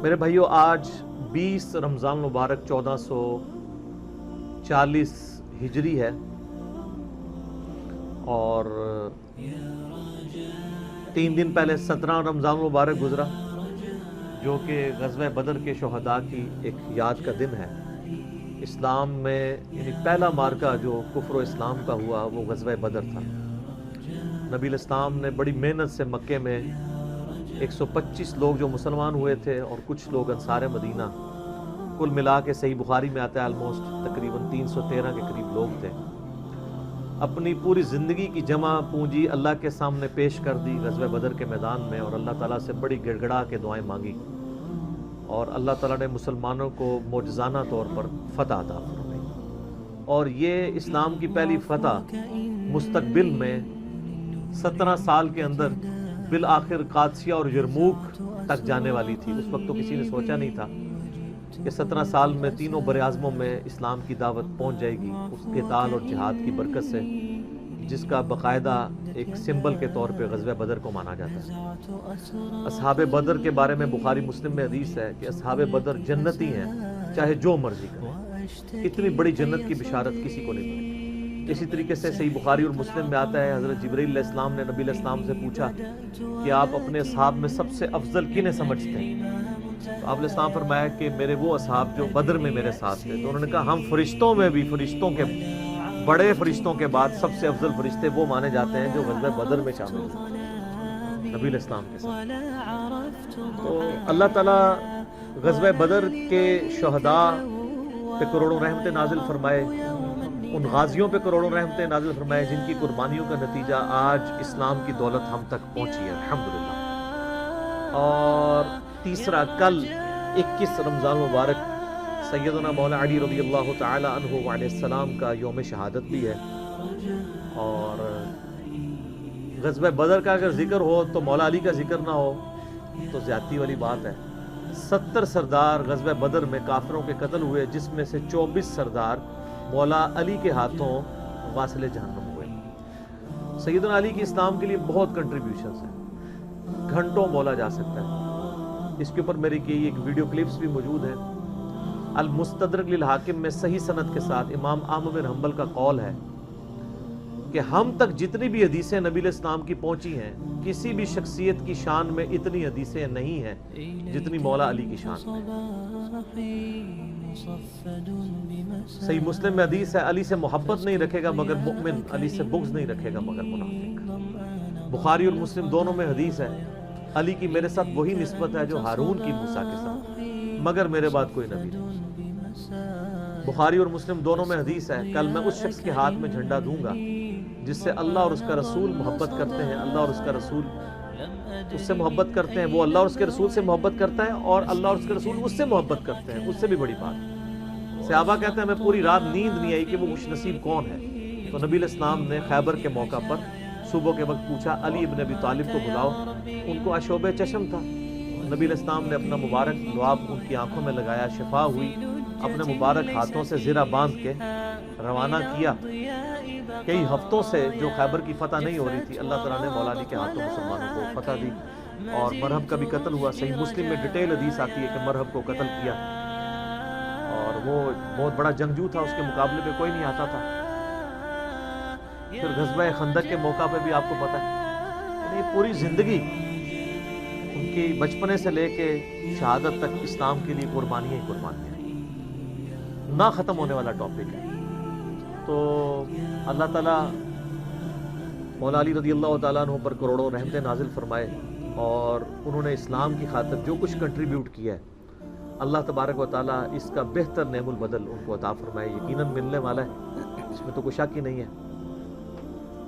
میرے بھائیو، آج 20 رمضان مبارک 1440 ہجری ہے اور 3 دن پہلے 17 رمضان مبارک گزرا، جو کہ غزوہ بدر کے شہداء کی ایک یاد کا دن ہے۔ اسلام میں یعنی پہلا مارکہ جو کفر و اسلام کا ہوا وہ غزوہ بدر تھا۔ نبی الاسلام نے بڑی محنت سے مکے میں 125 لوگ جو مسلمان ہوئے تھے اور کچھ لوگ انصار مدینہ، کل ملا کے صحیح بخاری میں آتا ہے آلموسٹ تقریباً 313 کے قریب لوگ تھے، اپنی پوری زندگی کی جمع پونجی اللہ کے سامنے پیش کر دی غزوہ بدر کے میدان میں، اور اللہ تعالیٰ سے بڑی گڑ گڑا کے دعائیں مانگی، اور اللہ تعالیٰ نے مسلمانوں کو معجزانہ طور پر فتح عطا فرمائی۔ اور یہ اسلام کی پہلی فتح مستقبل میں 17 سال کے اندر بالآخر قادسیہ اور یرموک تک جانے والی تھی۔ اس وقت تو کسی نے سوچا نہیں تھا کہ 17 سال میں تینوں براعظموں میں اسلام کی دعوت پہنچ جائے گی، اس قتال اور جہاد کی برکت سے، جس کا باقاعدہ ایک سمبل کے طور پہ غزوہ بدر کو مانا جاتا ہے۔ اصحاب بدر کے بارے میں بخاری مسلم میں حدیث ہے کہ اصحاب بدر جنتی ہیں، چاہے جو مرضی کریں۔ اتنی بڑی جنت کی بشارت کسی کو نہیں ملی۔ اسی طریقے سے صحیح بخاری اور مسلم میں آتا ہے، حضرت جبرائیل علیہ السلام نے نبی علیہ السلام سے پوچھا کہ آپ اپنے اصحاب میں سب سے افضل کنہیں سمجھتے ہیں؟ تو آپ علیہ السلام فرمایا کہ میرے وہ اصحاب جو بدر میں میرے ساتھ تھے۔ تو انہوں نے کہا ہم فرشتوں میں بھی، فرشتوں کے بڑے فرشتوں کے بعد سب سے افضل فرشتے وہ مانے جاتے ہیں جو غزوہ بدر میں شامل ہوئے نبی علیہ السلام کے ساتھ۔ تو اللہ تعالیٰ غزوہ بدر کے شہداء پہ کروڑوں رحمتیں نازل فرمائے، ان غازیوں پہ کروڑوں رحمتیں نازل فرمائے جن کی قربانیوں کا نتیجہ آج اسلام کی دولت ہم تک پہنچی ہے الحمدللہ۔ اور تیسرا، کل 21 رمضان مبارک سیدنا مولا علی رضی اللہ تعالی عنہ علیہ السلام کا یوم شہادت بھی ہے۔ اور غزوہ بدر کا اگر ذکر ہو تو مولا علی کا ذکر نہ ہو تو زیادتی والی بات ہے۔ 70 سردار غزوہ بدر میں کافروں کے قتل ہوئے، جس میں سے 24 سردار مولا علی کے ہاتھوں واصل جہنم ہوئے۔ سیدنا علی کی اسلام کے لیے بہت کنٹریبیوشنز ہیں، گھنٹوں بولا جا سکتا ہے۔ اس کے اوپر میری کی ایک ویڈیو کلپس بھی موجود ہے۔ المستدرک للحاکم میں صحیح سند کے ساتھ امام احمد بن حنبل کا قول ہے کہ ہم تک جتنی بھی حدیثیں نبی علیہ السلام کی پہنچی ہیں، کسی بھی شخصیت کی شان میں اتنی حدیثیں نہیں ہیں جتنی مولا علی کی شان میں۔ صحیح مسلم میں حدیث ہے، علی سے محبت نہیں رکھے گا مگر مؤمن، علی سے بغض نہیں رکھے گا مگر منافق۔ بخاری اور مسلم دونوں میں حدیث ہے، علی کی میرے ساتھ وہی نسبت ہے جو ہارون کی موسیٰ کے ساتھ، مگر میرے بعد کوئی نبی نہیں۔ بخاری اور مسلم دونوں میں حدیث ہے، کل میں اس شخص کے ہاتھ میں جھنڈا دوں گا جس سے اللہ اور اس کا رسول محبت کرتے ہیں، اللہ اور اس کا رسول اس سے محبت کرتے ہیں، وہ اللہ اور اس کے رسول سے محبت کرتا ہے، اور اللہ اور اس کے رسول اس سے محبت کرتے ہیں، اس سے بھی بڑی بات۔ صحابہ کہتے ہیں ہمیں پوری رات نیند نہیں آئی کہ وہ خوش نصیب کون ہے۔ تو نبی علیہ السلام نے خیبر کے موقع پر صبح کے وقت پوچھا علی ابن ابی طالب کو بلاؤ، ان کو آشوب چشم تھا۔ نبی علیہ السلام نے اپنا مبارک لعاب ان کی آنکھوں میں لگایا، شفا ہوئی، اپنے مبارک ہاتھوں سے زرہ باندھ کے روانہ کیا۔ کئی ہفتوں سے جو خیبر کی فتح نہیں ہو رہی تھی، اللہ تعالیٰ نے مولا علی کے ہاتھوں مسلمانوں کو فتح دی، اور مرہب کا بھی قتل ہوا۔ صحیح مسلم میں ڈیٹیل حدیث آتی ہے کہ مرہب کو قتل کیا، اور وہ بہت بڑا جنگجو تھا، اس کے مقابلے پہ کوئی نہیں آتا تھا۔ پھر غزوہ خندق کے موقع پہ بھی آپ کو پتہ ہے، یعنی پوری زندگی ان کی بچپنے سے لے کے شہادت تک اسلام کے لیے قربانیاں ہی قربانیاں، نہ ختم ہونے والا ٹاپک ہے۔ تو اللہ تعالیٰ مولا علی رضی اللہ تعالیٰ عنہ پر کروڑوں رحمتیں نازل فرمائے، اور انہوں نے اسلام کی خاطر جو کچھ کنٹریبیوٹ کیا ہے، اللہ تبارک و تعالیٰ اس کا بہتر نعم البدل ان کو عطا فرمائے، یقیناً ملنے والا ہے، اس میں تو کوئی شک ہی نہیں ہے۔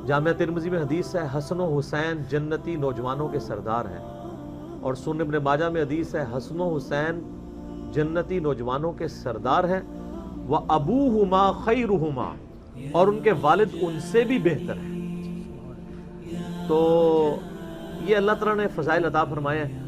جامعہ ترمذی میں حدیث ہے، حسن و حسین جنتی نوجوانوں کے سردار ہیں، اور سنن ابن ماجہ میں حدیث ہے، حسن و حسین جنتی نوجوانوں کے سردار ہیں، وَأَبُوهُمَا خَيْرُهُمَا، اور ان کے والد ان سے بھی بہتر ہیں۔ تو یہ اللہ تعالیٰ نے فضائل عطا فرمائے ہیں۔